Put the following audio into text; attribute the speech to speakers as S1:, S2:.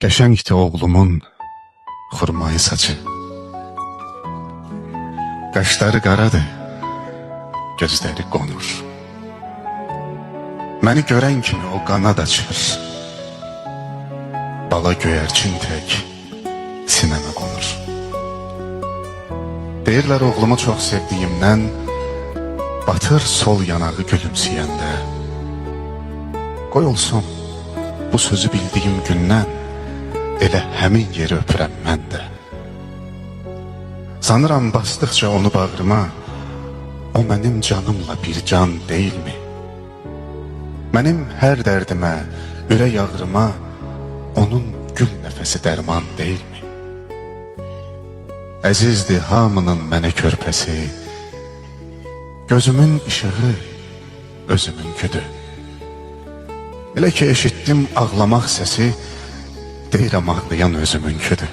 S1: Qəşəngdir oğlumun xurmayı saçı. Qaşları qaradır, gözləri qonur. Məni görən kimi o qanad açır. Bala göyərçin tək sinəmə qonur. Deyirlər oğlumu çox sevdiyimdən, batır sol yanağı gülümsəyəndə. Qoy olsun, bu sözü bildiyim gündən, elə həmin yeri öpürəm mən də. Sanıram basdıqca onu bağrıma, o mənim canımla bir can deyilmi? Mənim hər dərdimə, ürək ağrıma, onun gül nəfəsi dərman deyilmi? Əzizdir hamının mənə körpəsi, gözümün işığı, özümün küdü. Elə ki eşitdim ağlamaq səsi, deyirəm ağlayan özümün küdü.